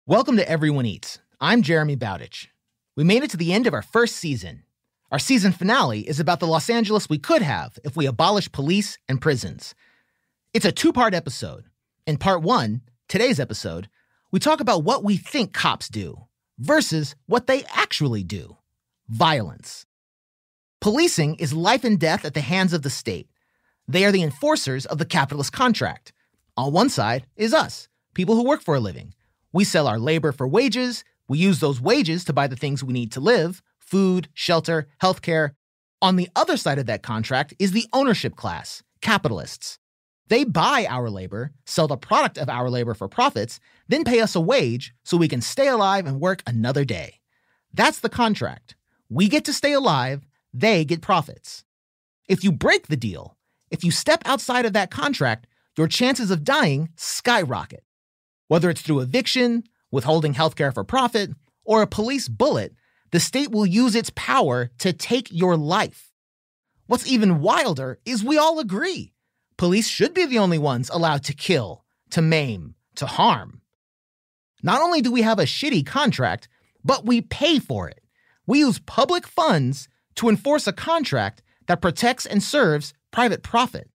Welcome to Everyone Eats. I'm Jeremy Bowditch. We made it to the end of our first season. Our season finale is about the Los Angeles we could have if we abolish police and prisons. It's a two-part episode. In part one, today's episode, we talk about what we think cops do versus what they actually do. Violence. Policing is life and death at the hands of the state. They are the enforcers of the capitalist contract. On one side is us, people who work for a living. We sell our labor for wages. We use those wages to buy the things we need to live: food, shelter, healthcare. On the other side of that contract is the ownership class, capitalists. They buy our labor, sell the product of our labor for profits, then pay us a wage so we can stay alive and work another day. That's the contract. We get to stay alive, they get profits. If you break the deal, if you step outside of that contract, your chances of dying skyrocket. Whether it's through eviction, withholding healthcare for profit, or a police bullet, the state will use its power to take your life. What's even wilder is we all agree. Police should be the only ones allowed to kill, to maim, to harm. Not only do we have a shitty contract, but we pay for it. We use public funds to enforce a contract that protects and serves private profit.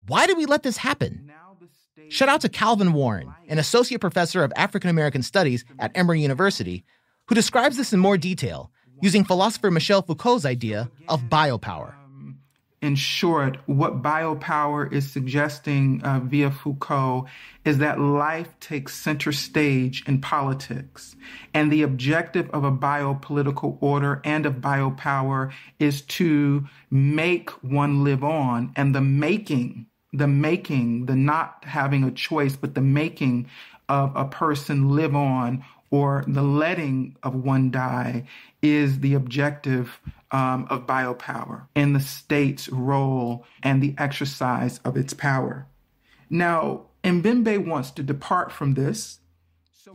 Why did we let this happen? Shout out to Calvin Warren, an associate professor of African American Studies at Emory University, who describes this in more detail, using philosopher Michel Foucault's idea of biopower. In short, what biopower is suggesting via Foucault is that life takes center stage in politics. And the objective of a biopolitical order and of biopower is to make one live on, and the not having a choice, but the making of a person live on, or the letting of one die, is the objective of biopower and the state's role and the exercise of its power. Now, Mbembe wants to depart from this.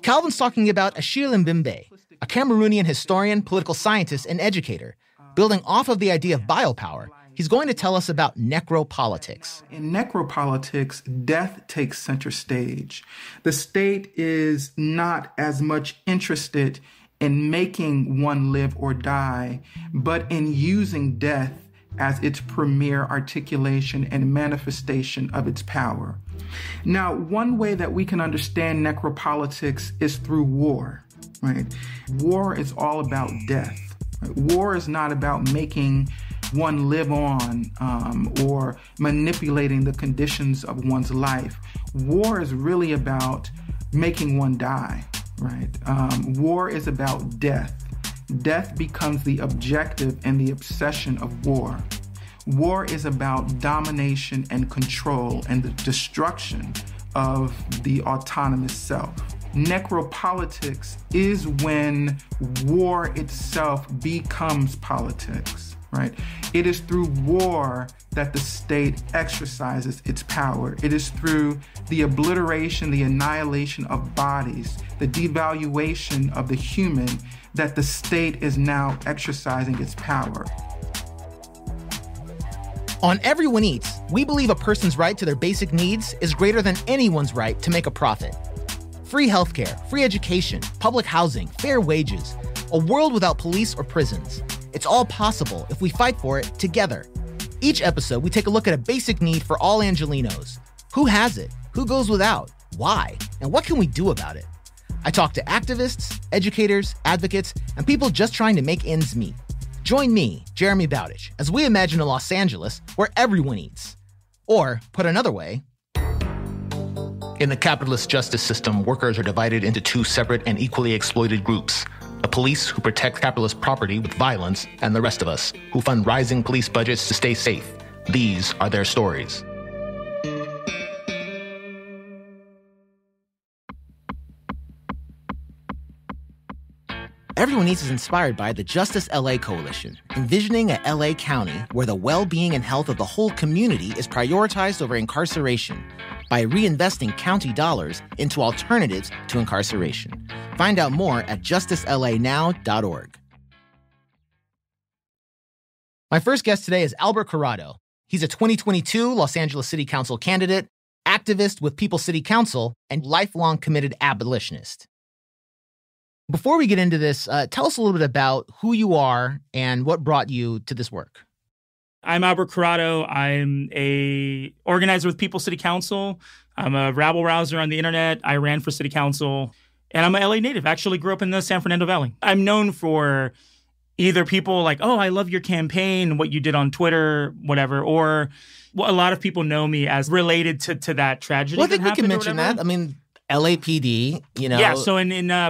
Calvin's talking about Achille Mbembe, a Cameroonian historian, political scientist, and educator. Building off of the idea of biopower, he's going to tell us about necropolitics. In necropolitics, death takes center stage. The state is not as much interested in making one live or die, but in using death as its premier articulation and manifestation of its power. Now, one way that we can understand necropolitics is through war, right? War is all about death. Right? War is not about making one live on or manipulating the conditions of one's life. War is really about making one die, right? War is about death. Death becomes the objective and the obsession of war. War is about domination and control and the destruction of the autonomous self. Necropolitics is when war itself becomes politics, right? It is through war that the state exercises its power. It is through the obliteration, the annihilation of bodies, the devaluation of the human, that the state is now exercising its power. On Everyone Eats, we believe a person's right to their basic needs is greater than anyone's right to make a profit. Free healthcare, free education, public housing, fair wages, a world without police or prisons. It's all possible if we fight for it together. Each episode, we take a look at a basic need for all Angelinos. Who has it? Who goes without? Why? And what can we do about it? I talk to activists, educators, advocates, and people just trying to make ends meet. Join me, Jeremy Bowditch, as we imagine a Los Angeles where everyone eats. Or, put another way, in the capitalist justice system, workers are divided into two separate and equally exploited groups: the police, who protect capitalist property with violence, and the rest of us, who fund rising police budgets to stay safe. These are their stories. Everyone Eats is inspired by the Justice LA Coalition, envisioning a LA County where the well-being and health of the whole community is prioritized over incarceration by reinvesting county dollars into alternatives to incarceration. Find out more at justicelaNow.org. My first guest today is Albert Corado. He's a 2022 Los Angeles City Council candidate, activist with People City Council, and lifelong committed abolitionist. Before we get into this, tell us a little bit about who you are and what brought you to this work. I'm Albert Corado. I'm a organizer with People City Council. I'm a rabble-rouser on the internet. I ran for city council, and I'm a LA native. Actually grew up in the San Fernando Valley. I'm known for either people like, oh, I love your campaign, what you did on Twitter, whatever, or a lot of people know me as related to that tragedy. Well, I think we can mention that. I mean, LAPD, you know. Yeah, so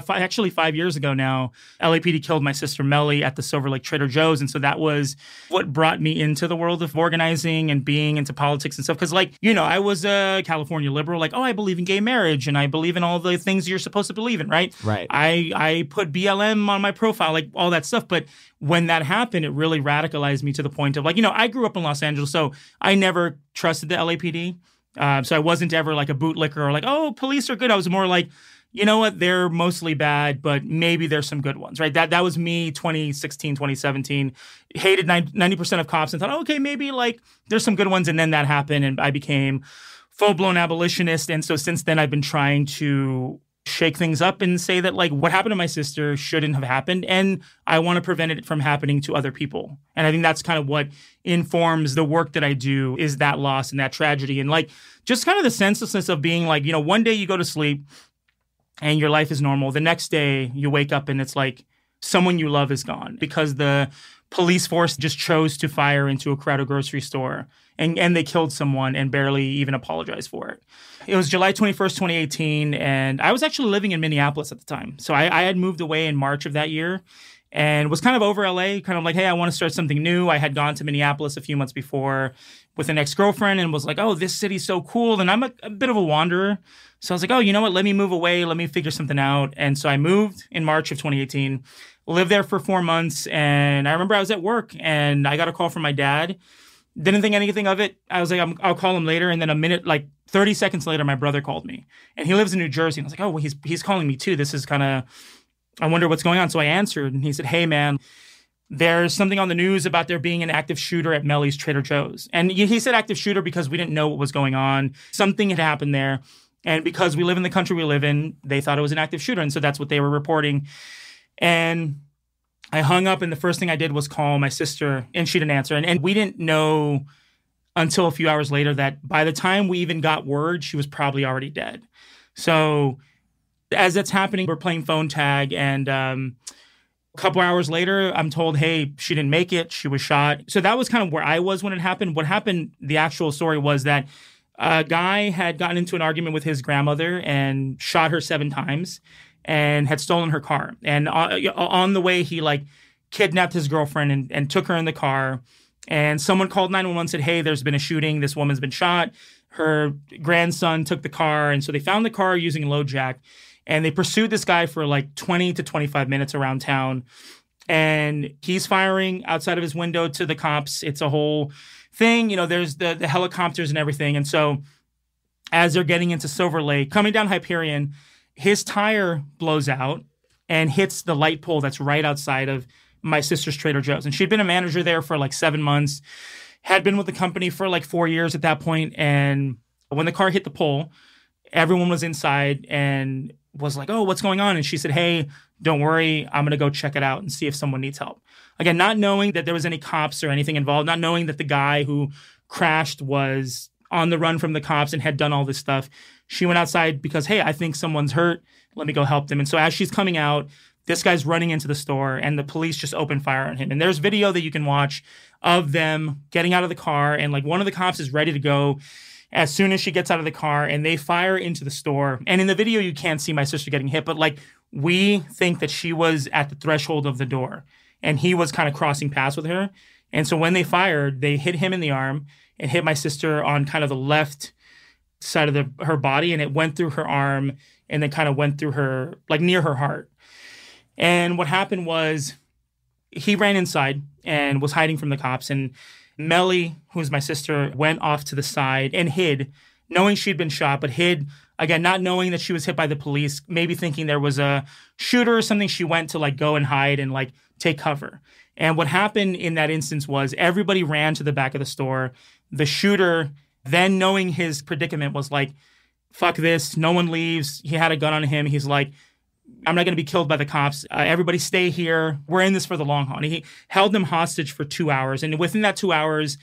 actually 5 years ago now, LAPD killed my sister Mely at the Silver Lake Trader Joe's. And so that was what brought me into the world of organizing and being into politics and stuff. Because, I was a California liberal, I believe in gay marriage and I believe in all the things you're supposed to believe in, right? Right. I put BLM on my profile, all that stuff. But when that happened, it really radicalized me to the point of, I grew up in Los Angeles, so I never trusted the LAPD. So I wasn't ever like a bootlicker or oh, police are good. I was more like, you know what, they're mostly bad, but maybe there's some good ones, right? That was me 2016, 2017. Hated 90% of cops and thought, okay, maybe there's some good ones. And then that happened and I became full-blown abolitionist. And so since then I've been trying to shake things up and say that what happened to my sister shouldn't have happened. And I want to prevent it from happening to other people. And I think that's kind of what informs the work that I do is that loss and that tragedy. And just kind of the senselessness of being one day you go to sleep and your life is normal. The next day you wake up and it's someone you love is gone because the police force just chose to fire into a Corado grocery store and they killed someone and barely even apologized for it. It was July 21st, 2018, and I was actually living in Minneapolis at the time. So I had moved away in March of that year and was kind of over LA, kind of hey, I want to start something new. I had gone to Minneapolis a few months before with an ex-girlfriend and was oh, this city's so cool. And I'm a bit of a wanderer. So I was oh, you know what? Let me move away. Let me figure something out. And so I moved in March of 2018, lived there for 4 months. And I remember I was at work and I got a call from my dad. Didn't think anything of it. I was I'll call him later. And then a minute, 30 seconds later, my brother called me. And he lives in New Jersey. And I was oh, well, he's calling me too. This is kind of, I wonder what's going on. So I answered and he said, hey, man, there's something on the news about there being an active shooter at Mely's Trader Joe's. And he said active shooter because we didn't know what was going on. Something had happened there. And because we live in the country we live in, they thought it was an active shooter. And so that's what they were reporting. And I hung up and the first thing I did was call my sister and she didn't answer. And we didn't know until a few hours later that by the time we even got word, she was probably already dead. So as that's happening, we're playing phone tag and a couple hours later, I'm told, hey, she didn't make it. She was shot. So that was kind of where I was when it happened. What happened, the actual story was that a guy had gotten into an argument with his grandmother and shot her 7 times. And had stolen her car. And on the way, he kidnapped his girlfriend and took her in the car. And someone called 911, said, hey, there's been a shooting. This woman's been shot. Her grandson took the car. And so they found the car using a LoJack. And they pursued this guy for 20 to 25 minutes around town. And he's firing outside of his window to the cops. It's a whole thing. There's the helicopters and everything. And so as they're getting into Silver Lake, coming down Hyperion, his tire blows out and hits the light pole that's right outside of my sister's Trader Joe's. And she'd been a manager there for 7 months, had been with the company for 4 years at that point. And when the car hit the pole, everyone was inside and was oh, what's going on? And she said, hey, don't worry. I'm going to go check it out and see if someone needs help. Again, not knowing that there was any cops or anything involved, not knowing that the guy who crashed was on the run from the cops and had done all this stuff. She went outside because, hey, I think someone's hurt. Let me go help them. And so as she's coming out, this guy's running into the store and the police just open fire on him. And there's video that you can watch of them getting out of the car. And one of the cops is ready to go as soon as she gets out of the car and they fire into the store. And in the video, you can't see my sister getting hit, but we think that she was at the threshold of the door and he was kind of crossing paths with her. And so when they fired, they hit him in the arm and hit my sister on kind of the left side of her body, and it went through her arm and then kind of went through her, near her heart. And what happened was he ran inside and was hiding from the cops, and Mely, who's my sister, went off to the side and hid, knowing she'd been shot, but hid, again, not knowing that she was hit by the police, maybe thinking there was a shooter or something. She went to go and hide and take cover. And what happened in that instance was everybody ran to the back of the store. The shooter, then knowing his predicament, was fuck this, no one leaves. He had a gun on him. He's I'm not going to be killed by the cops. Everybody stay here. We're in this for the long haul. And he held them hostage for 2 hours. And within that 2 hours,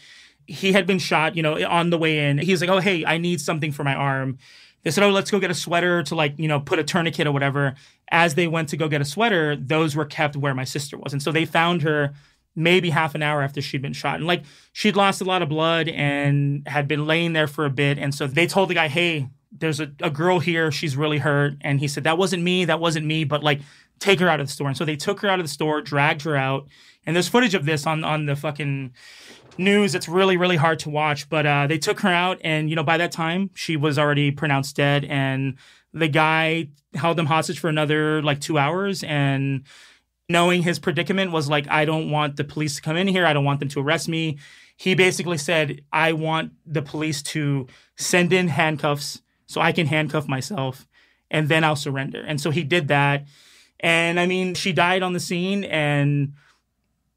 he had been shot, on the way in. He was like, oh, hey, I need something for my arm. They said, oh, let's go get a sweater to put a tourniquet or whatever. As they went to go get a sweater, those were kept where my sister was. And so they found her maybe half an hour after she'd been shot. And she'd lost a lot of blood and had been laying there for a bit. And so they told the guy, hey, there's a girl here. She's really hurt. And he said, that wasn't me, but take her out of the store. And so they took her out of the store, dragged her out. And there's footage of this on the fucking news. It's really, really hard to watch. But they took her out. And, by that time, she was already pronounced dead. And the guy held them hostage for another 2 hours. And knowing his predicament was I don't want the police to come in here. I don't want them to arrest me. He basically said, I want the police to send in handcuffs so I can handcuff myself, and then I'll surrender. And so he did that. And she died on the scene, and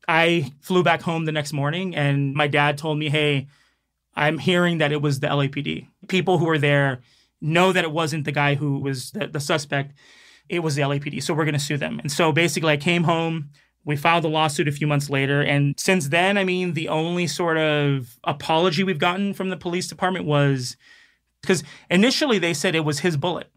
I flew back home the next morning, and my dad told me, hey, I'm hearing that it was the LAPD. People who were there know that it wasn't the guy who was the suspect. It was the LAPD. So we're going to sue them. And so basically I came home. We filed a lawsuit a few months later. And since then, the only sort of apology we've gotten from the police department was because initially they said it was his bullet.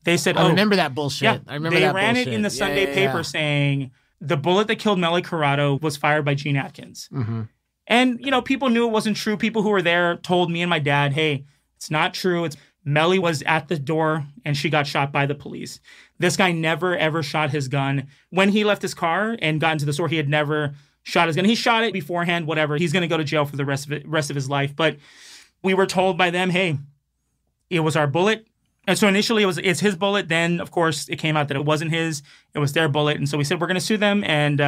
They said, I remember that bullshit. Yeah, I remember that bullshit. They ran it in the Sunday paper saying the bullet that killed Melly Corado was fired by Gene Atkins. Mm-hmm. And, people knew it wasn't true. People who were there told me and my dad, hey, it's not true. Melly was at the door and she got shot by the police. This guy never, ever shot his gun. When he left his car and got into the store, he had never shot his gun. He shot it beforehand, whatever. He's going to go to jail for the rest of his life. But we were told by them, hey, it was our bullet. And so initially it's his bullet. Then, of course, it came out that it wasn't his. It was their bullet. And so we said, we're going to sue them. And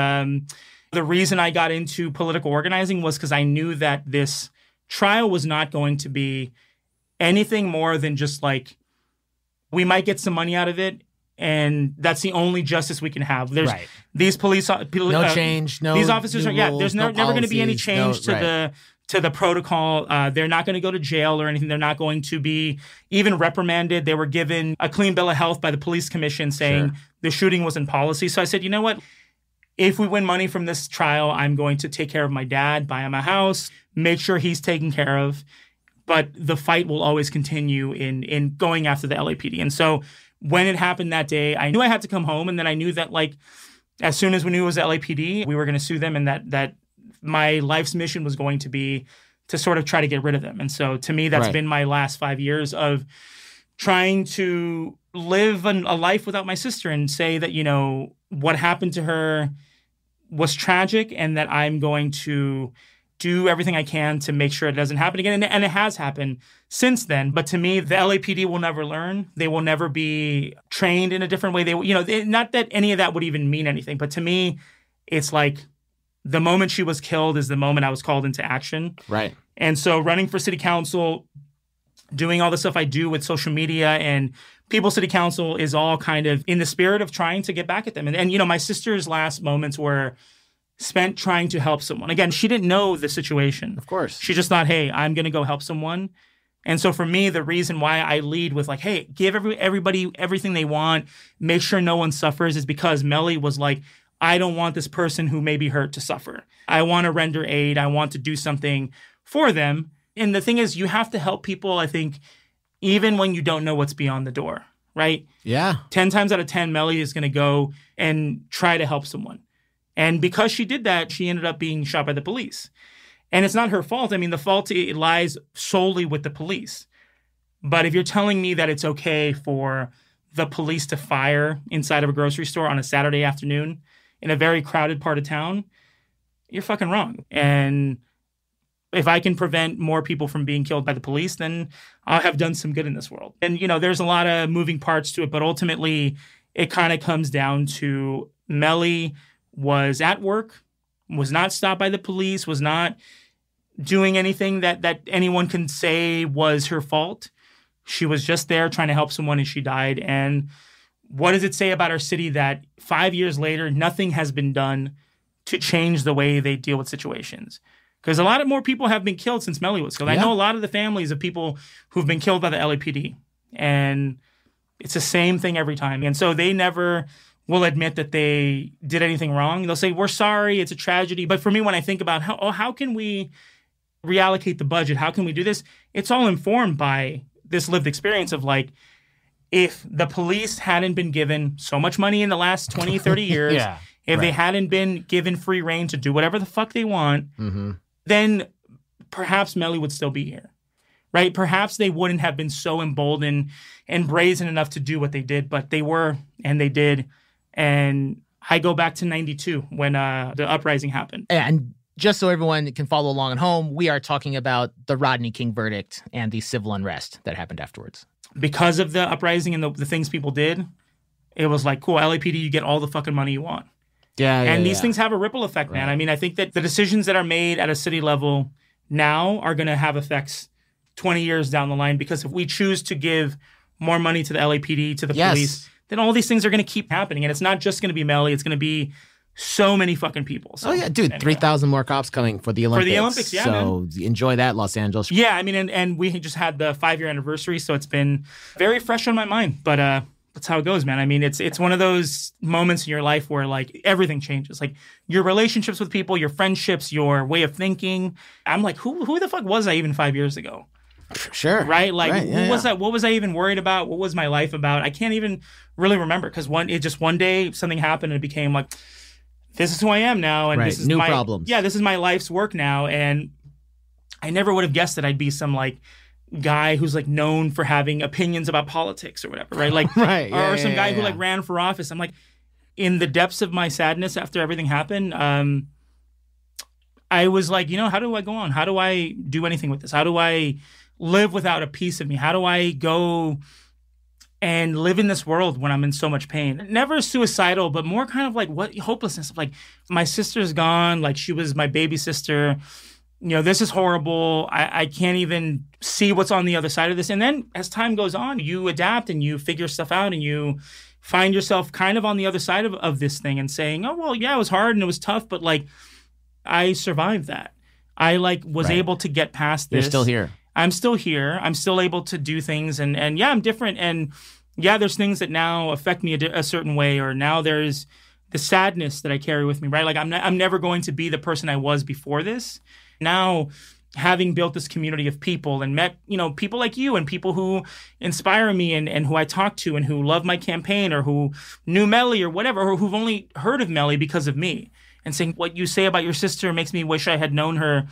the reason I got into political organizing was because I knew that this trial was not going to be anything more than just we might get some money out of it. And that's the only justice we can have. There's these police, no change, no. These officers rules, there's never going to be any change to the protocol. They're not going to go to jail or anything. They're not going to be even reprimanded. They were given a clean bill of health by the police commission saying the shooting was in policy. So I said, you know what? If we win money from this trial, I'm going to take care of my dad, buy him a house, make sure he's taken care of. But the fight will always continue in going after the LAPD. And so when it happened that day, I knew I had to come home. And then I knew that as soon as we knew it was the LAPD, we were going to sue them, and that my life's mission was going to be to sort of try to get rid of them. And so to me, that's been my last 5 years of trying to live a life without my sister and say that, what happened to her was tragic and that I'm going to do everything I can to make sure it doesn't happen again. And it has happened since then. But to me, the LAPD will never learn. They will never be trained in a different way. Not that any of that would even mean anything. But to me, it's the moment she was killed is the moment I was called into action. Right. And so running for city council, doing all the stuff I do with social media and People's City Council is all kind of in the spirit of trying to get back at them. And my sister's last moments were spent trying to help someone. Again, she didn't know the situation. Of course. She just thought, hey, I'm going to go help someone. And so for me, the reason why I lead with hey, give everybody everything they want, make sure no one suffers is because Mely was I don't want this person who may be hurt to suffer. I want to render aid. I want to do something for them. And the thing is, you have to help people, I think, even when you don't know what's beyond the door, right? Yeah. 10 times out of 10, Mely is going to go and try to help someone. And because she did that, she ended up being shot by the police. And it's not her fault. The fault lies solely with the police. But if you're telling me that it's okay for the police to fire inside of a grocery store on a Saturday afternoon in a very crowded part of town, you're fucking wrong. And if I can prevent more people from being killed by the police, then I'll have done some good in this world. And, there's a lot of moving parts to it, but ultimately it kind of comes down to Mely was at work, was not stopped by the police, was not doing anything that anyone can say was her fault. She was just there trying to help someone and she died. And what does it say about our city that 5 years later, nothing has been done to change the way they deal with situations? Because a lot of more people have been killed since Mely was killed. Yeah. I know a lot of the families of people who've been killed by the LAPD. And It's the same thing every time. And so they never will admit that they did anything wrong. They'll say, we're sorry, it's a tragedy. But for me, when I think about how can we reallocate the budget? How can we do this? It's all informed by this lived experience of like, if the police hadn't been given so much money in the last 20, 30 years, if they hadn't been given free reign to do whatever the fuck they want, then perhaps Mely would still be here, right? Perhaps they wouldn't have been so emboldened and brazen enough to do what they did, but they were, and they did. And I go back to 92 when the uprising happened. And just so everyone can follow along at home, we are talking about the Rodney King verdict and the civil unrest that happened afterwards. Because of the uprising and the things people did, it was like, cool, LAPD, you get all the fucking money you want. And these things have a ripple effect, man. I mean, I think that the decisions that are made at a city level now are going to have effects 20 years down the line, because if we choose to give more money to the LAPD, to the police, then all these things are going to keep happening. And it's not just going to be Mely, it's going to to be so many fucking people. So, dude, anyway. 3,000 more cops coming for the Olympics. For the Olympics, yeah, so man. Enjoy that, Los Angeles. Yeah, I mean, and we just had the 5-year anniversary, so it's been very fresh on my mind. But that's how it goes, man. I mean, it's one of those moments in your life where like everything changes. Like your relationships with people, your friendships, your way of thinking. I'm like, who the fuck was I even 5 years ago? Sure. Right? Like, who was that? What was I even worried about? What was my life about? I can't even really remember, because one day something happened and it became like, this is who I am now. And this is new problems. Yeah, this is my life's work now. And I never would have guessed that I'd be some like guy who's like known for having opinions about politics or whatever, right? Like, or some guy who like ran for office. I'm like, in the depths of my sadness after everything happened, I was like, how do I go on? How do I do anything with this? How do I live without a piece of me? How do I go and live in this world when I'm in so much pain? Never suicidal, but more kind of like hopelessness of like, my sister's gone. Like, she was my baby sister. This is horrible. I can't even see what's on the other side of this. And then as time goes on, you adapt and you figure stuff out and you find yourself kind of on the other side of this thing and saying, oh, well, yeah, it was hard and it was tough, but like, I survived that. I was able to get past this. You're still here. I'm still here. I'm still able to do things. And yeah, I'm different. And yeah, there's things that now affect me a certain way, or now there's the sadness that I carry with me, right? Like I'm never going to be the person I was before this. Now, having built this community of people and met, people like you and people who inspire me and who I talk to and who love my campaign or who knew Mely or whatever, or who've only heard of Mely because of me, and saying what you say about your sister makes me wish I had known her.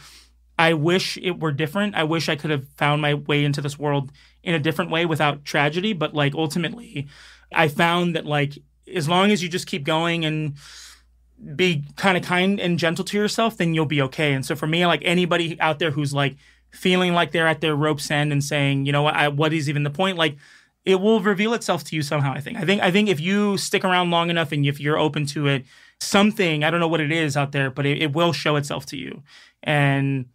I wish it were different. I wish I could have found my way into this world in a different way without tragedy. But like, ultimately, I found that like, as long as you just keep going and be kind of kind and gentle to yourself, then you'll be okay. And so for me, like anybody out there who's like feeling like they're at their rope's end and saying, what is even the point? Like, it will reveal itself to you somehow. I think if you stick around long enough and if you're open to it, something, I don't know what it is out there, but it will show itself to you and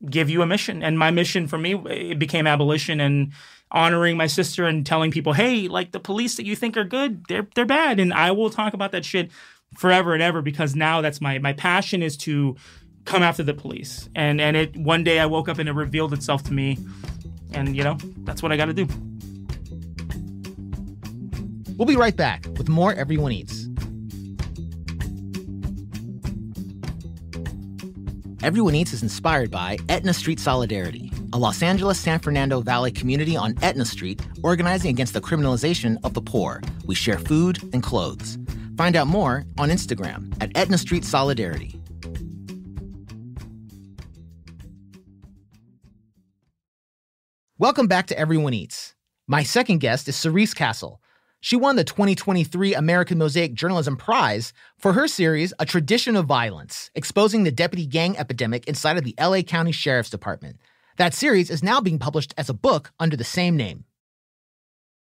give you a mission. And my mission for me, it became abolition and honoring my sister and telling people, hey, like the police that you think are good, they're bad. And I will talk about that shit forever and ever, because now that's my passion is to come after the police. And it one day I woke up and it revealed itself to me. And, that's what I got to do. We'll be right back with more Everyone Eats. Everyone Eats is inspired by Etna Street Solidarity, a Los Angeles, San Fernando Valley community on Etna Street organizing against the criminalization of the poor. We share food and clothes. Find out more on Instagram at Etna Street Solidarity. Welcome back to Everyone Eats. My second guest is Cerise Castle. She won the 2023 American Mosaic Journalism Prize for her series, A Tradition of Violence, exposing the deputy gang epidemic inside of the LA County Sheriff's Department. That series is now being published as a book under the same name.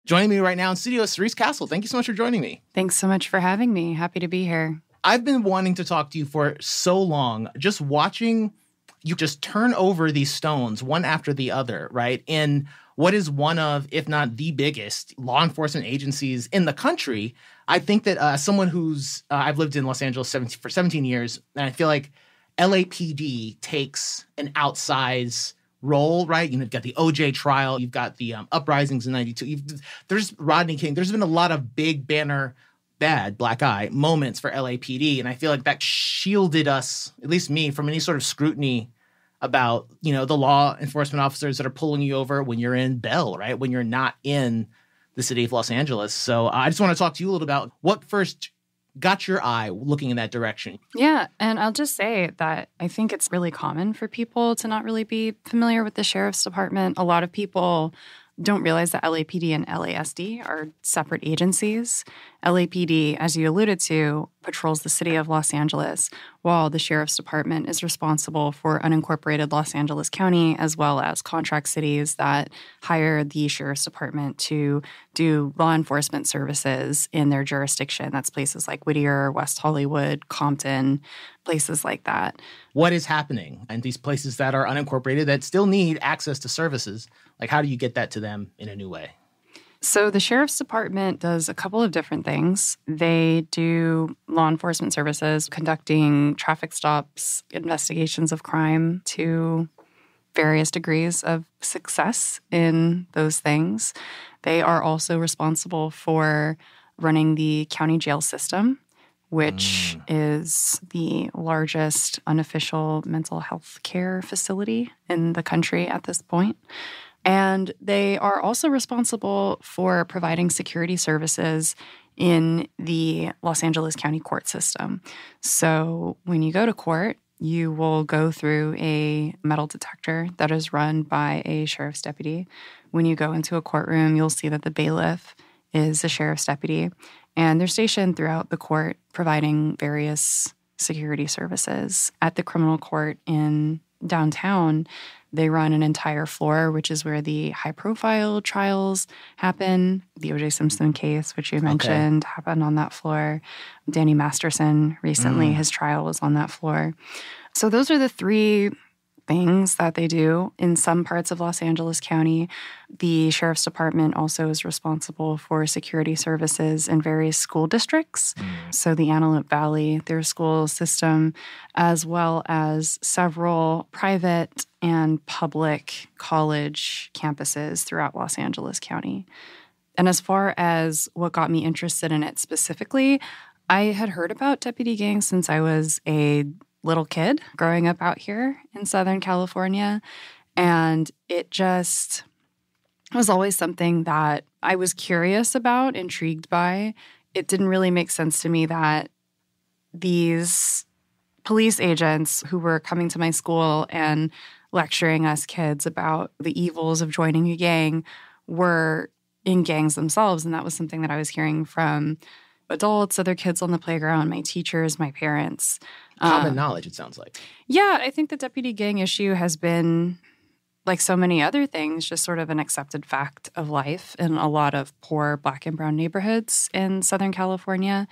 Joining me right now in studio is Cerise Castle. Thank you so much for joining me. Thanks so much for having me. Happy to be here. I've been wanting to talk to you for so long, just watching you just turn over these stones one after the other, right? In what is one of, if not the biggest, law enforcement agencies in the country. I think that as someone who's, I've lived in Los Angeles for 17 years, and I feel like LAPD takes an outsized role, right? You've got the OJ trial. You've got the uprisings in 92. There's Rodney King. There's been a lot of big banner, bad, black eye moments for LAPD. And I feel like that shielded us, at least me, from any sort of scrutiny about, the law enforcement officers that are pulling you over when you're in Bell, right? When you're not in the city of Los Angeles. So I just want to talk to you a little about what first got your eye looking in that direction. Yeah, and I'll just say that I think it's really common for people to not really be familiar with the sheriff's department. A lot of people don't realize that LAPD and LASD are separate agencies. LAPD, as you alluded to, patrols the city of Los Angeles, while the Sheriff's Department is responsible for unincorporated Los Angeles County, as well as contract cities that hire the Sheriff's Department to do law enforcement services in their jurisdiction. That's places like Whittier, West Hollywood, Compton, places like that. What is happening in these places that are unincorporated that still need access to services? Like, how do you get that to them in a new way? So the Sheriff's Department does a couple of different things. They do law enforcement services, conducting traffic stops, investigations of crime to various degrees of success in those things. They are also responsible for running the county jail system, which is the largest unofficial mental health care facility in the country at this point. And they are also responsible for providing security services in the Los Angeles County court system. So when you go to court, you will go through a metal detector that is run by a sheriff's deputy. When you go into a courtroom, you'll see that the bailiff is a sheriff's deputy. And they're stationed throughout the court providing various security services. At the criminal court in downtown, they run an entire floor, which is where the high-profile trials happen. The O.J. Simpson case, which you mentioned, happened on that floor. Danny Masterson recently, his trial was on that floor. So those are the three things that they do. In some parts of Los Angeles County, the Sheriff's Department also is responsible for security services in various school districts. So the Antelope Valley, their school system, as well as several private and public college campuses throughout Los Angeles County. And as far as what got me interested in it specifically, I had heard about deputy gangs since I was a little kid growing up out here in Southern California. And it just was always something that I was curious about, intrigued by. It didn't really make sense to me that these police agents who were coming to my school and lecturing us kids about the evils of joining a gang were in gangs themselves. And that was something that I was hearing from adults, other kids on the playground, my teachers, my parents. Common knowledge, it sounds like. Yeah, I think the deputy gang issue has been, like so many other things, just sort of an accepted fact of life in a lot of poor Black and brown neighborhoods in Southern California,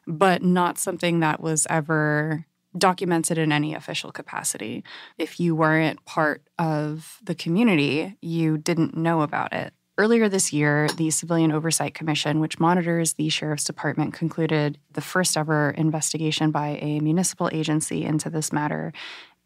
but not something that was ever documented in any official capacity. If you weren't part of the community, you didn't know about it. Earlier this year, the Civilian Oversight Commission, which monitors the Sheriff's Department, concluded the first ever investigation by a municipal agency into this matter.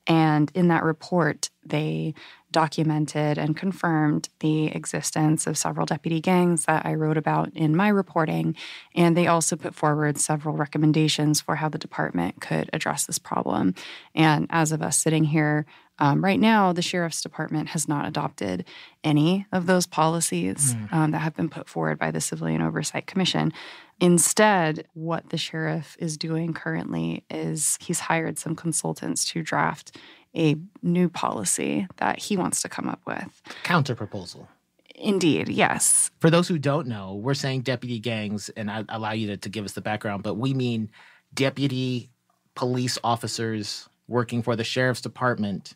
And in that report, they documented and confirmed the existence of several deputy gangs that I wrote about in my reporting. And they also put forward several recommendations for how the department could address this problem. And as of us sitting here right now, the Sheriff's Department has not adopted any of those policies that have been put forward by the Civilian Oversight Commission. Instead, what the sheriff is doing currently is he's hired some consultants to draft a new policy that he wants to come up with. Counter-proposal. Indeed, yes. For those who don't know, we're saying deputy gangs, and I allow you to give us the background, but we mean deputy police officers working for the Sheriff's Department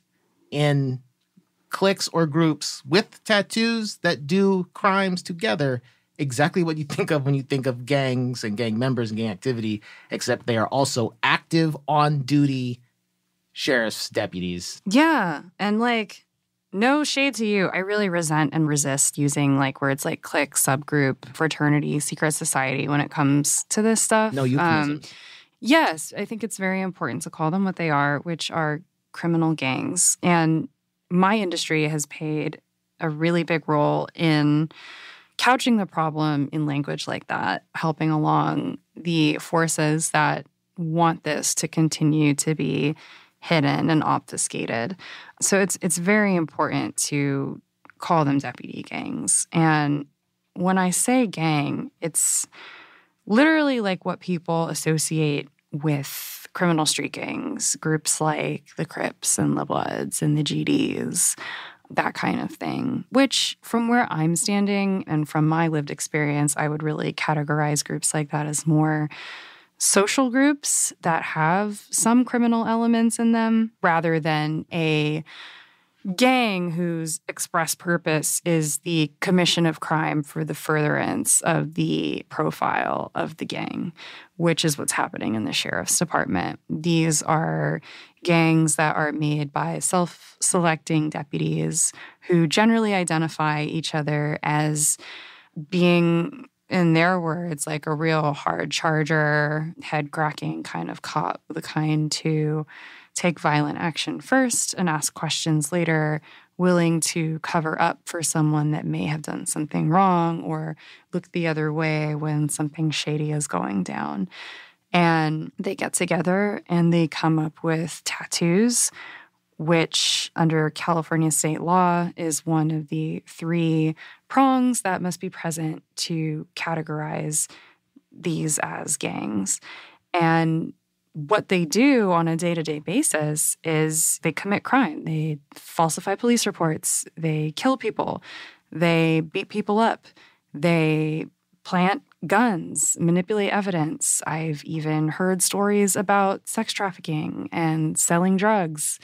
in cliques or groups with tattoos that do crimes together. Exactly what you think of when you think of gangs and gang members and gang activity, except they are also active on-duty sheriff's deputies. Yeah, and no shade to you. I really resent and resist using words like clique, subgroup, fraternity, secret society when it comes to this stuff. No euphemisms. Yes, I think it's very important to call them what they are, which are criminal gangs. And my industry has played a really big role in couching the problem in language like that, helping along the forces that want this to continue to be hidden and obfuscated. So it's very important to call them deputy gangs. And when I say gang, it's literally like what people associate with criminal street gangs, groups like the Crips and the Bloods and the GDs, that kind of thing, which from where I'm standing and from my lived experience, I would really categorize groups like that as more social groups that have some criminal elements in them rather than a gang whose express purpose is the commission of crime for the furtherance of the profile of the gang, which is what's happening in the sheriff's department. These are gangs that are made by self-selecting deputies who generally identify each other as being, in their words, like a real hard charger, head-cracking kind of cop, the kind to take violent action first and ask questions later, willing to cover up for someone that may have done something wrong or look the other way when something shady is going down. And they get together and they come up with tattoos, which under California state law is one of the 3 prongs that must be present to categorize these as gangs. And what they do on a day-to-day basis is they commit crime. They falsify police reports. They kill people. They beat people up. They plant guns, manipulate evidence. I've even heard stories about sex trafficking and selling drugs,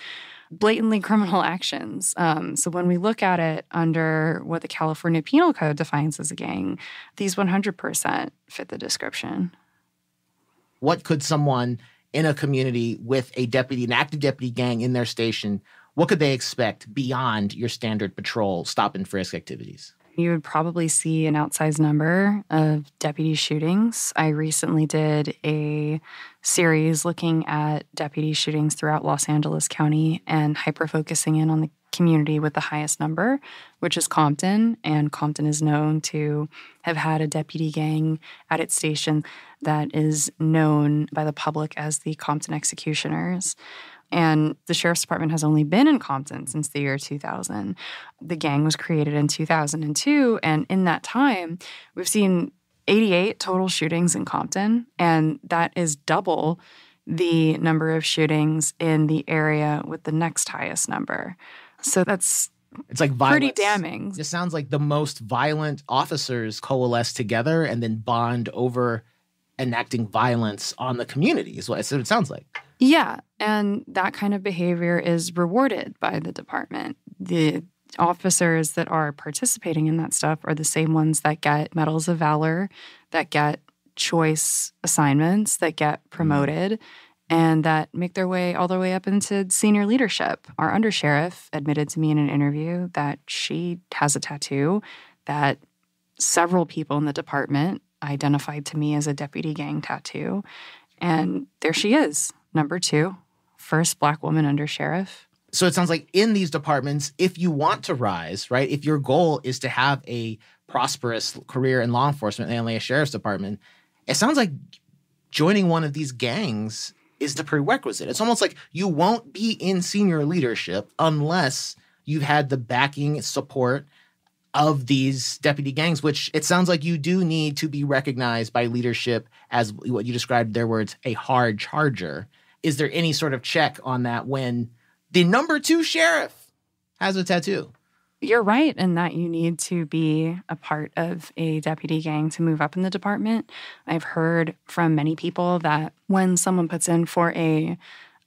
blatantly criminal actions. So when we look at it under what the California Penal Code defines as a gang, these 100% fit the description. What could someone in a community with an active deputy gang in their station, what could they expect beyond your standard patrol stop and frisk activities? You would probably see an outsized number of deputy shootings. I recently did a series looking at deputy shootings throughout Los Angeles County and hyper-focusing in on the community with the highest number, which is Compton. And Compton is known to have had a deputy gang at its station that is known by the public as the Compton Executioners. And the Sheriff's Department has only been in Compton since the year 2000. The gang was created in 2002, and in that time, we've seen 88 total shootings in Compton, and that is double the number of shootings in the area with the next highest number. So it's like violence. Pretty damning. It sounds like the most violent officers coalesce together and then bond over enacting violence on the community is what it sounds like. Yeah, and that kind of behavior is rewarded by the department. The officers that are participating in that stuff are the same ones that get medals of valor, that get choice assignments, that get promoted, and that make their way all the way up into senior leadership. Our undersheriff admitted to me in an interview that she has a tattoo that several people in the department identified to me as a deputy gang tattoo. And there she is, number 2, first Black woman undersheriff. So it sounds like in these departments, if you want to rise, right, if your goal is to have a prosperous career in law enforcement and a sheriff's department, it sounds like joining one of these gangs is the prerequisite. It's almost like you won't be in senior leadership unless you've had the backing support of these deputy gangs, which it sounds like you do need to be recognized by leadership as what you described, their words, a hard charger. Is there any sort of check on that when the number 2 sheriff has a tattoo? You're right in that you need to be a part of a deputy gang to move up in the department. I've heard from many people that when someone puts in for a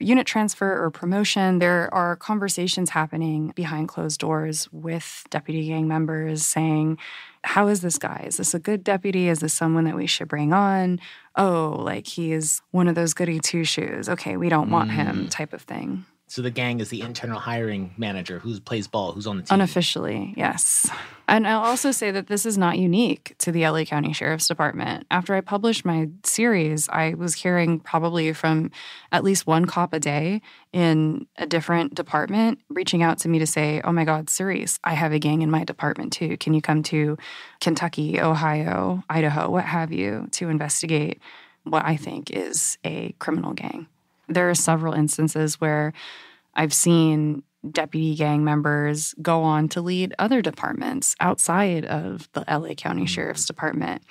unit transfer or promotion, there are conversations happening behind closed doors with deputy gang members saying, how is this guy? Is this a good deputy? Is this someone that we should bring on? Oh, like he is one of those goody two-shoes. Okay, we don't want him type of thing. So the gang is the internal hiring manager who plays ball, who's on the team. Unofficially, yes. And I'll also say that this is not unique to the LA County Sheriff's Department. After I published my series, I was hearing probably from at least one cop a day in a different department reaching out to me to say, oh my God, Cerise, I have a gang in my department too. Can you come to Kentucky, Ohio, Idaho, what have you, to investigate what I think is a criminal gang? There are several instances where I've seen deputy gang members go on to lead other departments outside of the LA County Sheriff's Department.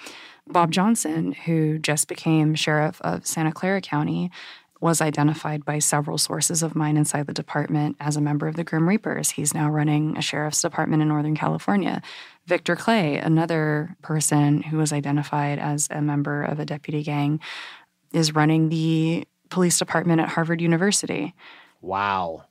Bob Johnson, who just became sheriff of Santa Clara County, was identified by several sources of mine inside the department as a member of the Grim Reapers. He's now running a sheriff's department in Northern California. Victor Clay, another person who was identified as a member of a deputy gang, is running the police department at Harvard University. Wow.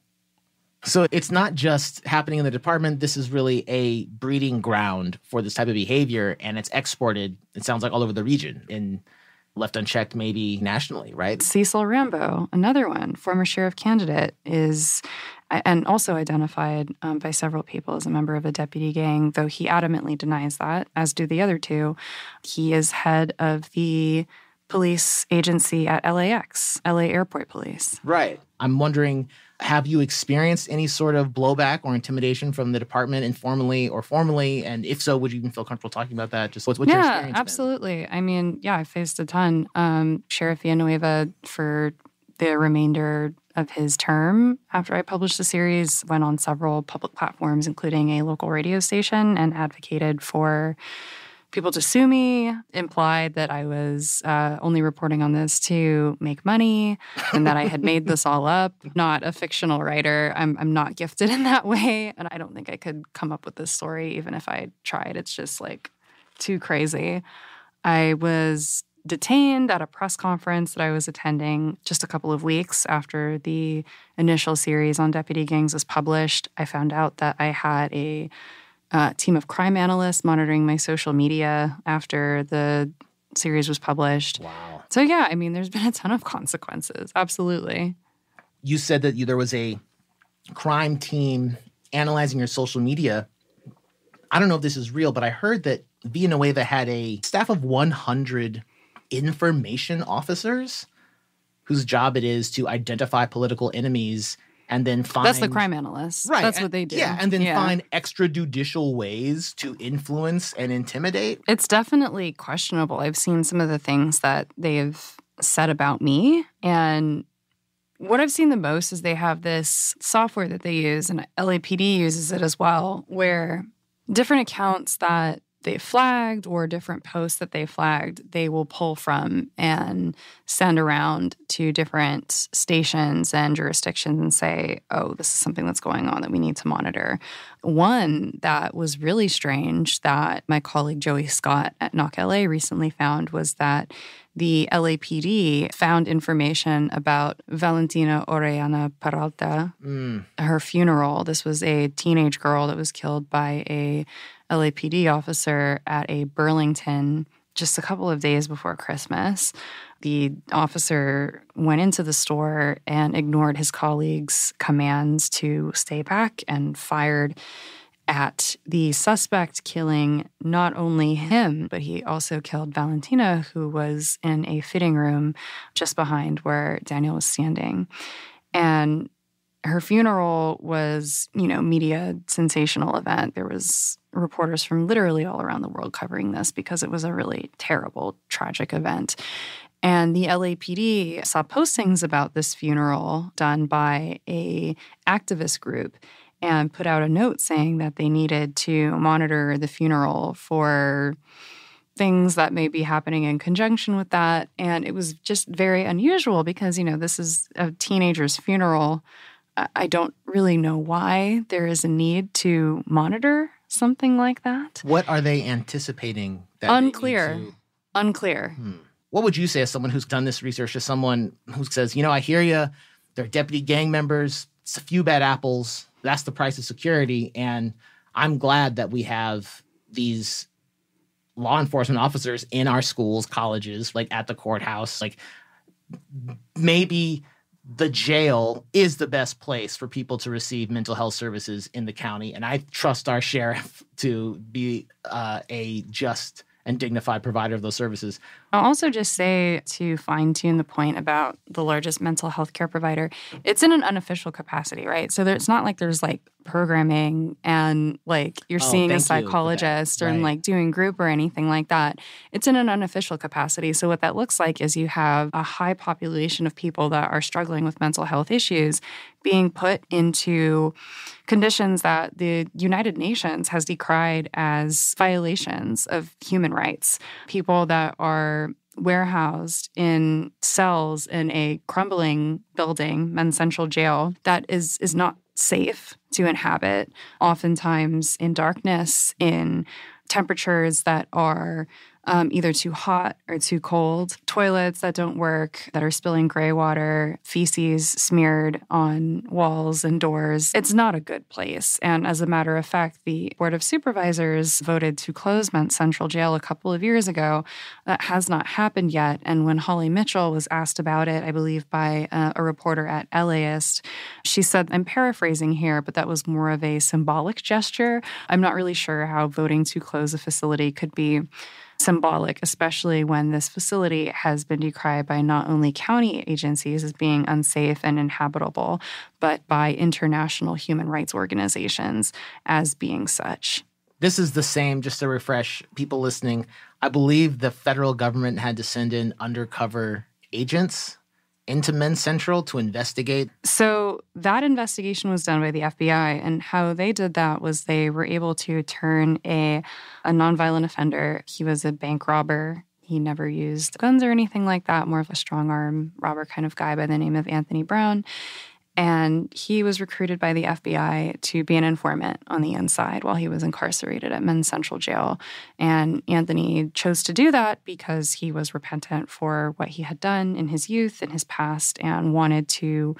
So it's not just happening in the department. This is really a breeding ground for this type of behavior, and it's exported, it sounds like, all over the region and left unchecked maybe nationally, right? Cecil Rambo, another one, former sheriff candidate, is and also identified by several people as a member of a deputy gang, though he adamantly denies that, as do the other two. He is head of the police agency at LAX, LA Airport Police. Right. I'm wondering, have you experienced any sort of blowback or intimidation from the department informally or formally? And if so, would you even feel comfortable talking about that? Just what's your experience been? Absolutely. I mean, I faced a ton. Sheriff Villanueva, for the remainder of his term after I published the series, went on several public platforms, including a local radio station, and advocated for people to sue me, implied that I was only reporting on this to make money and that I had made this all up. Not a fictional writer. I'm not gifted in that way. And I don't think I could come up with this story even if I tried. It's just like too crazy. I was detained at a press conference that I was attending just a couple of weeks after the initial series on deputy gangs was published. I found out that I had a team of crime analysts monitoring my social media after the series was published. Wow. So, I mean, there's been a ton of consequences. Absolutely. You said that there was a crime team analyzing your social media. I don't know if this is real, but I heard that Villanueva had a staff of 100 information officers whose job it is to identify political enemies and then find... That's the crime analysts. Right. That's what they do. Yeah, and then find extrajudicial ways to influence and intimidate. It's definitely questionable. I've seen some of the things that they've said about me, and what I've seen the most is they have this software that they use, and LAPD uses it as well, where different accounts that they flagged or different posts that they flagged, they will pull from and send around to different stations and jurisdictions and say, oh, this is something that's going on that we need to monitor. One that was really strange that my colleague Joey Scott at Knock LA recently found was that the LAPD found information about Valentina Orellana Peralta, her funeral. This was a teenage girl that was killed by a LAPD officer at a Burlington just a couple of days before Christmas. The officer went into the store and ignored his colleagues' commands to stay back and fired at the suspect, killing not only him, but he also killed Valentina, who was in a fitting room just behind where Daniel was standing. And her funeral was, media sensational event. There was reporters from literally all around the world covering this because it was a really terrible, tragic event. And the LAPD saw postings about this funeral done by a activist group and put out a note saying that they needed to monitor the funeral for things that may be happening in conjunction with that. And it was just very unusual because, this is a teenager's funeral. I don't really know why there is a need to monitor something like that. What are they anticipating? That Unclear. Unclear. What would you say as someone who's done this research, as someone who says, I hear you, they're deputy gang members, it's a few bad apples, that's the price of security, and I'm glad that we have these law enforcement officers in our schools, colleges, like at the courthouse. Like maybe the jail is the best place for people to receive mental health services in the county. And I trust our sheriff to be a just and dignified provider of those services. I'll also just say, to fine-tune the point about the largest mental health care provider, it's in an unofficial capacity, right? So it's not like there's like programming and like you're seeing a psychologist or like doing group or anything like that. It's in an unofficial capacity. So what that looks like is you have a high population of people that are struggling with mental health issues being put into conditions that the United Nations has decried as violations of human rights. People that are warehoused in cells in a crumbling building, Men's Central Jail, that is not safe to inhabit, oftentimes in darkness, in temperatures that are either too hot or too cold, toilets that don't work, that are spilling gray water, feces smeared on walls and doors. It's not a good place. And as a matter of fact, the Board of Supervisors voted to close Men's Central Jail a couple of years ago. That has not happened yet. And when Holly Mitchell was asked about it, I believe by a reporter at LAist, she said, I'm paraphrasing here, but that was more of a symbolic gesture. I'm not really sure how voting to close a facility could be symbolic, especially when this facility has been decried by not only county agencies as being unsafe and inhabitable, but by international human rights organizations as being such. This is the same, just to refresh people listening, I believe the federal government had to send in undercover agents into Men's Central to investigate? So that investigation was done by the FBI, and how they did that was they were able to turn a nonviolent offender. He was a bank robber. He never used guns or anything like that, more of a strong-arm robber kind of guy by the name of Anthony Brown. And he was recruited by the FBI to be an informant on the inside while he was incarcerated at Men's Central Jail. And Anthony chose to do that because he was repentant for what he had done in his youth, in his past, and wanted to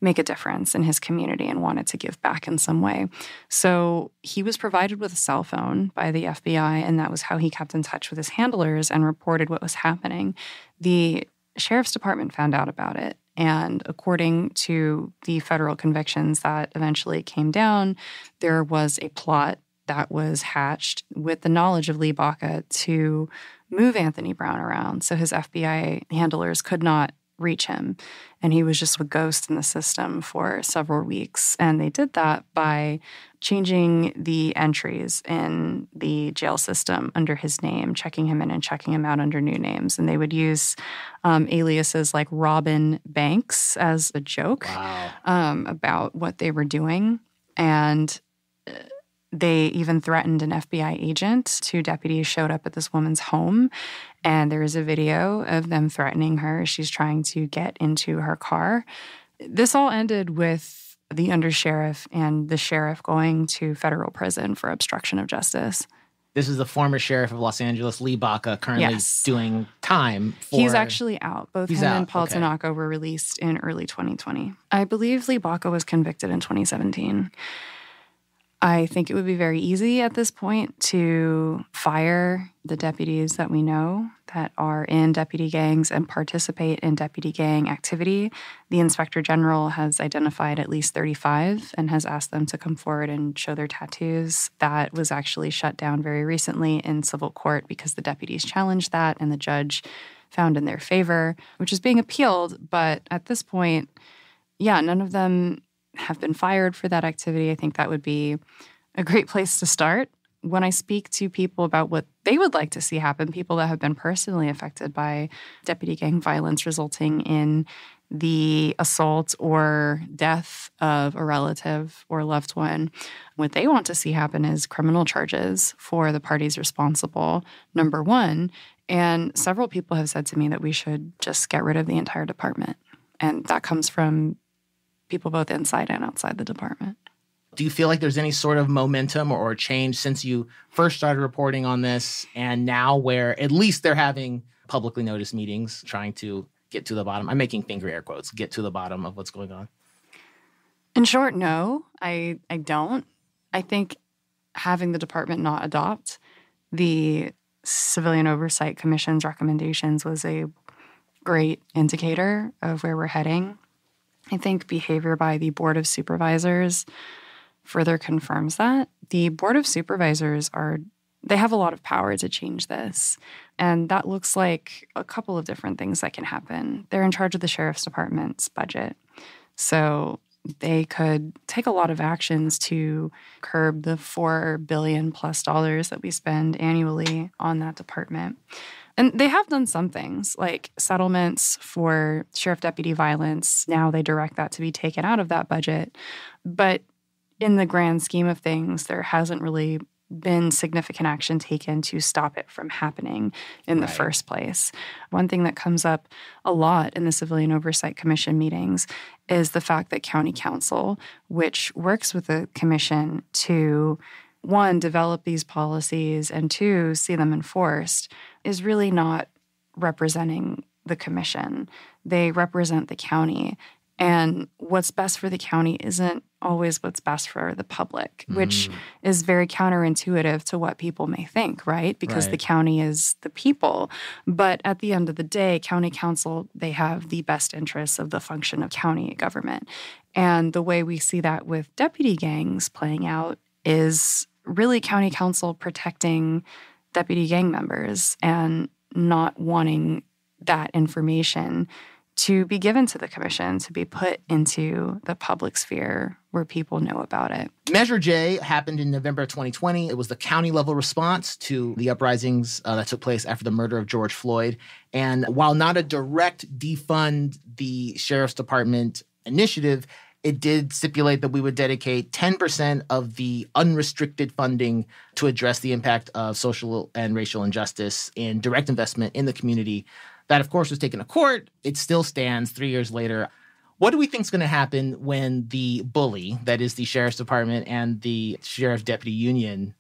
make a difference in his community and wanted to give back in some way. So he was provided with a cell phone by the FBI, and that was how he kept in touch with his handlers and reported what was happening. The sheriff's department found out about it. And according to the federal convictions that eventually came down, there was a plot that was hatched with the knowledge of Lee Baca to move Anthony Brown around so his FBI handlers could not reach him. And he was just a ghost in the system for several weeks. And they did that by changing the entries in the jail system under his name, checking him in and checking him out under new names. And they would use aliases like Robin Banks as a joke about what they were doing. And they even threatened an FBI agent. 2 deputies showed up at this woman's home, and there is a video of them threatening her. She's trying to get into her car. This all ended with the undersheriff and the sheriff going to federal prison for obstruction of justice. This is the former sheriff of Los Angeles, Lee Baca, currently doing time for... He's actually out. Both him and Paul Tanaka were released in early 2020. I believe Lee Baca was convicted in 2017. I think it would be very easy at this point to fire the deputies that we know that are in deputy gangs and participate in deputy gang activity. The Inspector General has identified at least 35 and has asked them to come forward and show their tattoos. That was actually shut down very recently in civil court because the deputies challenged that and the judge found in their favor, which is being appealed. But at this point, none of them have been fired for that activity. I think that would be a great place to start. When I speak to people about what they would like to see happen, people that have been personally affected by deputy gang violence resulting in the assault or death of a relative or loved one, what they want to see happen is criminal charges for the parties responsible, number one. And several people have said to me that we should just get rid of the entire department. And that comes from people both inside and outside the department. Do you feel like there's any sort of momentum or change since you first started reporting on this and now where at least they're having publicly noticed meetings trying to get to the bottom? I'm making finger air quotes, get to the bottom of what's going on. In short, no, I don't. I think having the department not adopt the Civilian Oversight Commission's recommendations was a great indicator of where we're heading. I think behavior by the Board of Supervisors further confirms that. The Board of Supervisors they have a lot of power to change this. And that looks like a couple of different things that can happen. They're in charge of the Sheriff's Department's budget. So they could take a lot of actions to curb the $4 billion plus that we spend annually on that department. And they have done some things like settlements for sheriff deputy violence. Now they direct that to be taken out of that budget. But in the grand scheme of things, there hasn't really been significant action taken to stop it from happening in the first place. One thing that comes up a lot in the Civilian Oversight Commission meetings is the fact that county council, which works with the commission to, one, develop these policies, and two, see them enforced, is really not representing the commission. They represent the county. And what's best for the county isn't always what's best for the public, which is very counterintuitive to what people may think, right? Because the county is the people. But at the end of the day, county council, they have the best interests of the function of county government. And the way we see that with deputy gangs playing out is really county council protecting deputy gang members and not wanting that information to be given to the commission, to be put into the public sphere where people know about it. Measure J happened in November of 2020. It was the county-level response to the uprisings that took place after the murder of George Floyd. And while not a direct defund the Sheriff's Department initiative, it did stipulate that we would dedicate 10% of the unrestricted funding to address the impact of social and racial injustice in direct investment in the community. That, of course, was taken to court. It still stands 3 years later. What do we think is going to happen when the bully, that is the Sheriff's Department and the Sheriff Deputy Union,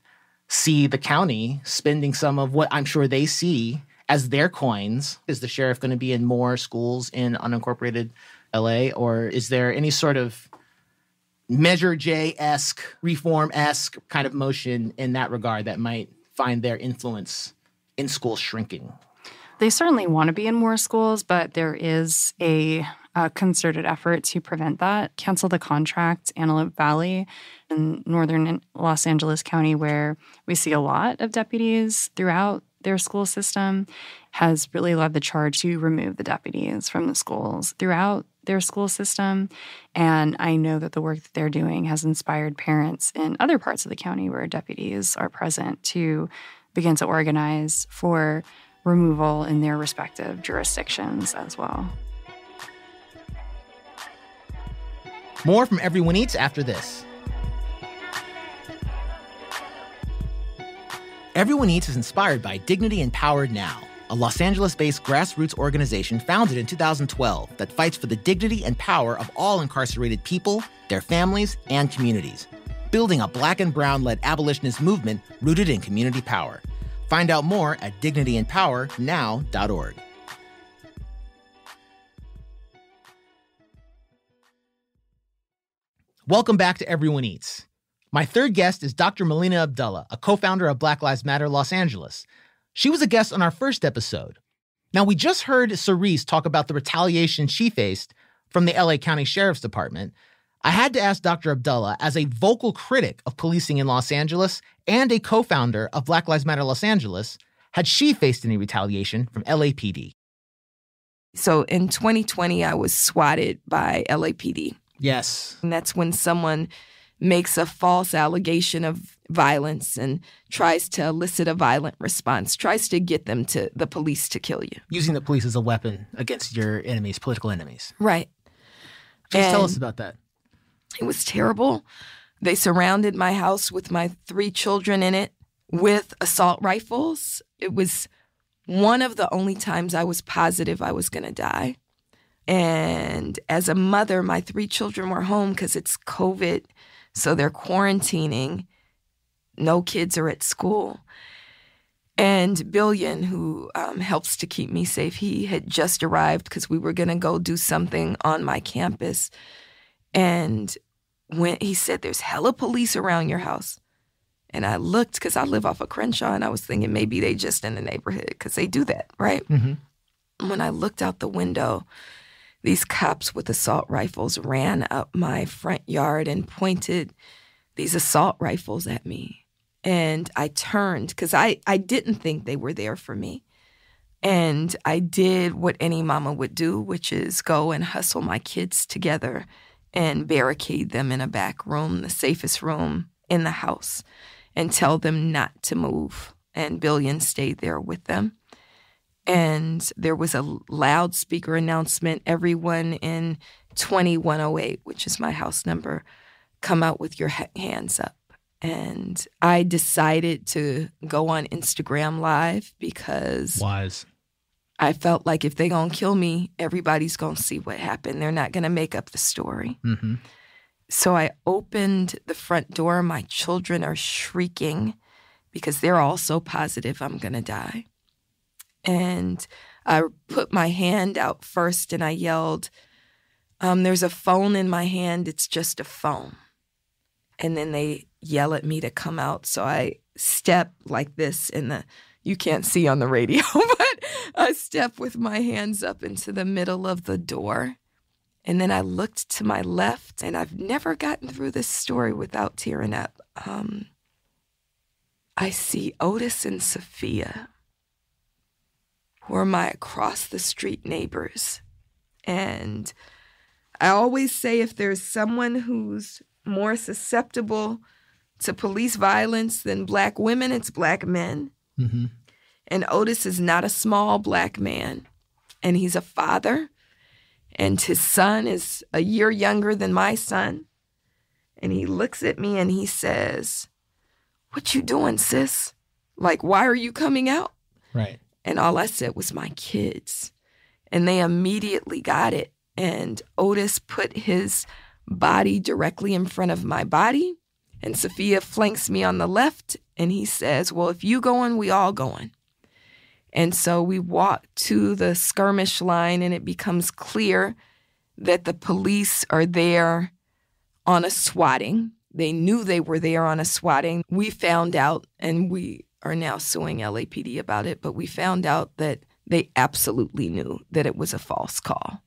see the county spending some of what I'm sure they see as their coins? Is the sheriff going to be in more schools in unincorporated LA? Or is there any sort of Measure J-esque, reform-esque kind of motion in that regard that might find their influence in schools shrinking? They certainly want to be in more schools, but there is a concerted effort to prevent that. Cancel the Contract, Antelope Valley in northern Los Angeles County, where we see a lot of deputies throughout their school system, has really led the charge to remove the deputies from the schools throughout their school system. And I know that the work that they're doing has inspired parents in other parts of the county where deputies are present to begin to organize for removal in their respective jurisdictions as well. More from Everyone Eats after this. Everyone Eats is inspired by Dignity Empowered Now, a Los Angeles-based grassroots organization founded in 2012 that fights for the dignity and power of all incarcerated people, their families, and communities, building a Black and brown-led abolitionist movement rooted in community power. Find out more at dignityandpowernow.org. Welcome back to Everyone Eats. My third guest is Dr. Melina Abdullah, a co-founder of Black Lives Matter Los Angeles. She was a guest on our first episode. Now, we just heard Cerise talk about the retaliation she faced from the LA County Sheriff's Department. I had to ask Dr. Abdullah, as a vocal critic of policing in Los Angeles and a co-founder of Black Lives Matter Los Angeles, had she faced any retaliation from LAPD? So in 2020, I was SWATed by LAPD. Yes. And that's when someone makes a false allegation of violence and tries to elicit a violent response, tries to get them to the police to kill you. Using the police as a weapon against your enemies, political enemies. Right. Just tell us about that. It was terrible. They surrounded my house with my 3 children in it with assault rifles. It was one of the only times I was positive I was going to die. And as a mother, my 3 children were home because it's COVID, so they're quarantining. No kids are at school. And Billion, who helps to keep me safe, he had just arrived because we were going to go do something on my campus. And when he said, there's hella police around your house. And I looked because I live off of Crenshaw, and I was thinking maybe they just in the neighborhood because they do that, right? Mm-hmm. When I looked out the window, these cops with assault rifles ran up my front yard and pointed these assault rifles at me. And I turned because I didn't think they were there for me. And I did what any mama would do, which is go and hustle my kids together and barricade them in a back room, the safest room in the house, and tell them not to move. And Billion stayed there with them. And there was a loudspeaker announcement, everyone in 2108, which is my house number, come out with your hands up. And I decided to go on Instagram Live because Wise. I felt like if they're going to kill me, everybody's going to see what happened. They're not going to make up the story. Mm-hmm. So I opened the front door. My children are shrieking because they're all so positive I'm going to die. And I put my hand out first and I yelled, there's a phone in my hand. It's just a phone. And then they yell at me to come out. So I step like this you can't see on the radio, but I step with my hands up into the middle of the door. And then I looked to my left, and I've never gotten through this story without tearing up. I see Otis and Sophia, who are my across-the-street neighbors. And I always say if there's someone who's more susceptible to police violence than Black women, it's Black men. Mm-hmm. And Otis is not a small Black man, and he's a father, and his son is a year younger than my son. And he looks at me and he says, "What you doing, sis? Like, why are you coming out?" Right. And all I said was my kids. And they immediately got it. And Otis put his body directly in front of my body. And Sophia flanks me on the left. And he says, "Well, if you going, we all going." And so we walk to the skirmish line, and it becomes clear that the police are there on a swatting. They knew they were there on a swatting. We found out, and we are now suing LAPD about it, but we found out that they absolutely knew that it was a false call.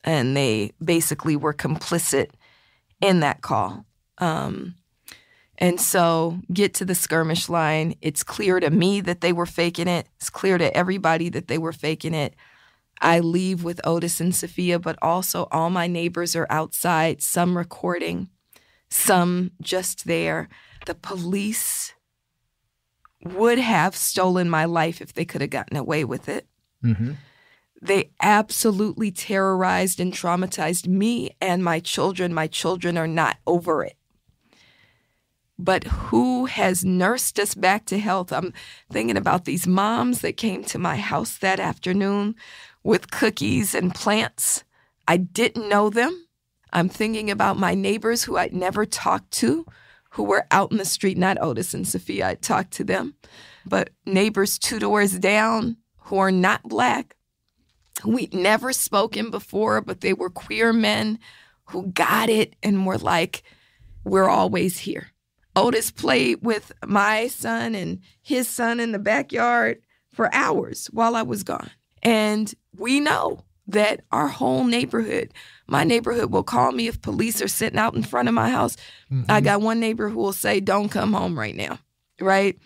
And they basically were complicit in that call. And so get to the skirmish line. It's clear to me that they were faking it. It's clear to everybody that they were faking it. I leave with Otis and Sophia, but also all my neighbors are outside, some recording, some just there. The police would have stolen my life if they could have gotten away with it. Mm-hmm. They absolutely terrorized and traumatized me and my children. My children are not over it. But who has nursed us back to health? I'm thinking about these moms that came to my house that afternoon with cookies and plants. I didn't know them. I'm thinking about my neighbors who I'd never talked to, who were out in the street, not Otis and Sophia. I'd talked to them. But neighbors 2 doors down who are not Black, who we'd never spoken before, but they were queer men who got it and were like, "We're always here." Otis played with my son and his son in the backyard for hours while I was gone. And we know that our whole neighborhood, my neighborhood will call me if police are sitting out in front of my house. Mm-hmm. I got one neighbor who will say, "Don't come home right now," right?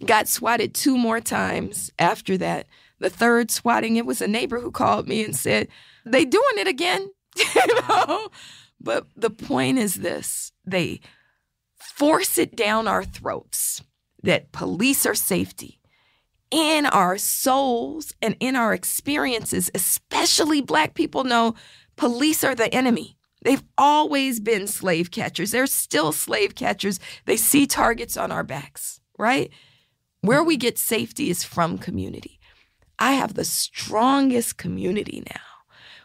Got swatted 2 more times after that. The third swatting, it was a neighbor who called me and said, "They doing it again." You know? But the point is this, they force it down our throats that police are safety. In our souls and in our experiences, especially Black people know police are the enemy. They've always been slave catchers. They're still slave catchers. They see targets on our backs, right? Where we get safety is from community. I have the strongest community now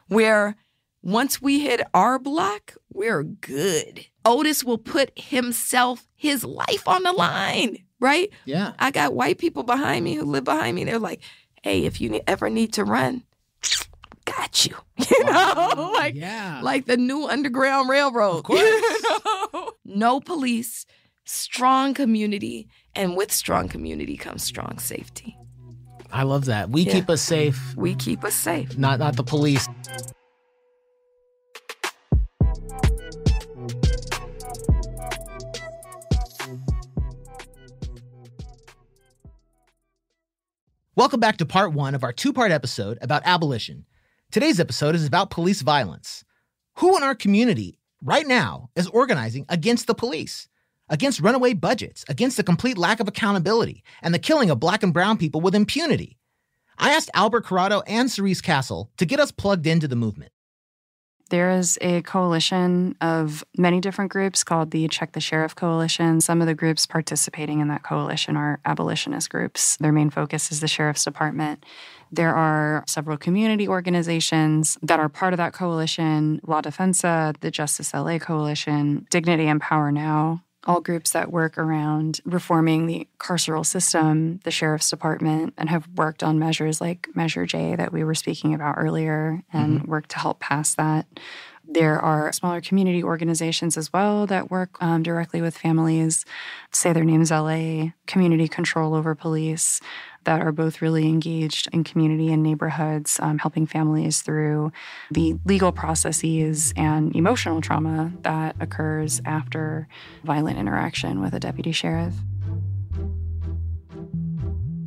where once we hit our block, we're good. Otis will put his life on the line, right? Yeah. I got white people behind me who live behind me. They're like, "Hey, if you ever need to run, got you." You know, like the new Underground Railroad. Of course. You know? No police, strong community, and with strong community comes strong safety. I love that. We keep us safe. We keep us safe. Not the police. Welcome back to part 1 of our 2-part episode about abolition. Today's episode is about police violence. Who in our community right now is organizing against the police, against runaway budgets, against the complete lack of accountability, and the killing of Black and brown people with impunity? I asked Albert Corado and Cerise Castle to get us plugged into the movement. There is a coalition of many different groups called the Check the Sheriff Coalition. Some of the groups participating in that coalition are abolitionist groups. Their main focus is the Sheriff's Department. There are several community organizations that are part of that coalition: La Defensa, the Justice LA Coalition, Dignity and Power Now, all groups that work around reforming the carceral system, the Sheriff's Department, and have worked on measures like Measure J that we were speaking about earlier and worked to help pass that. There are smaller community organizations as well that work directly with families. Say their name's LA, Community Control Over Police, that are both really engaged in community and neighborhoods, helping families through the legal processes and emotional trauma that occurs after violent interaction with a deputy sheriff.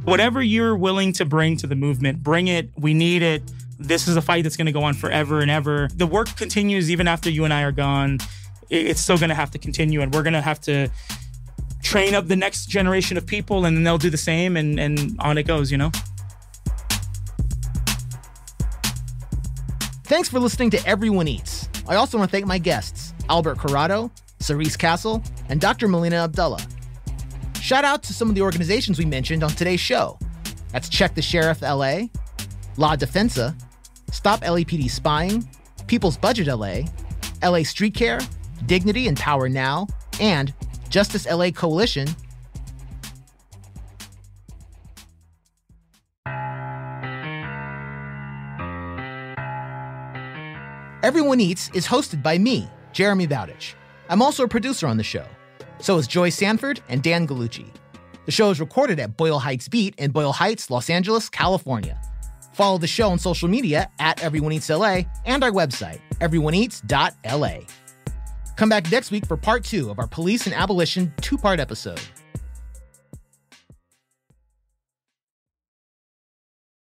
Whatever you're willing to bring to the movement, bring it. We need it. This is a fight that's going to go on forever and ever. The work continues even after you and I are gone. It's still going to have to continue, and we're going to have to train up the next generation of people, and then they'll do the same, and on it goes, you know? Thanks for listening to Everyone Eats. I also want to thank my guests, Albert Corado, Cerise Castle, and Dr. Melina Abdullah. Shout out to some of the organizations we mentioned on today's show. That's Check the Sheriff LA, La Defensa, Stop LAPD Spying, People's Budget LA, LA Street Care, Dignity and Power Now, and Justice LA Coalition. Everyone Eats is hosted by me, Jeremy Bowditch. I'm also a producer on the show. So is Joy Sanford and Dan Gallucci. The show is recorded at Boyle Heights Beat in Boyle Heights, Los Angeles, California. Follow the show on social media at Everyone Eats LA and our website, everyoneeats.la. Come back next week for part 2 of our Police and Abolition 2-part episode.